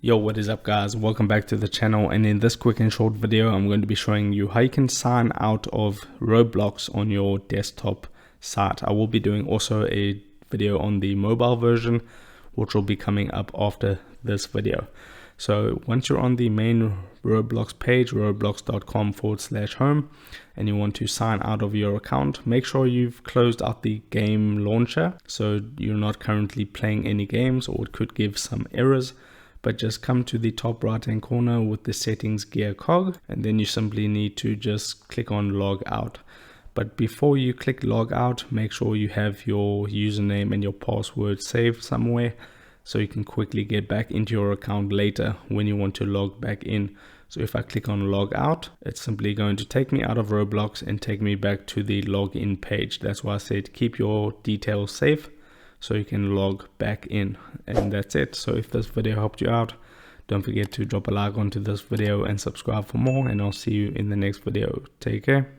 Yo, what is up guys? Welcome back to the channel, and in this quick and short video I'm going to be showing you how you can sign out of Roblox on your desktop site. I will be doing also a video on the mobile version which will be coming up after this video. So once you're on the main Roblox page, roblox.com/home, and you want to sign out of your account, make sure you've closed out the game launcher so you're not currently playing any games, or it could give some errors. But just come to the top right hand corner with the settings gear cog, and then you simply need to just click on log out. But before you click log out, make sure you have your username and your password saved somewhere so you can quickly get back into your account later when you want to log back in. So if I click on log out, it's simply going to take me out of Roblox and take me back to the login page. That's why I said keep your details safe so you can log back in, and that's it. So if this video helped you out, don't forget to drop a like onto this video and subscribe for more, and I'll see you in the next video. Take care.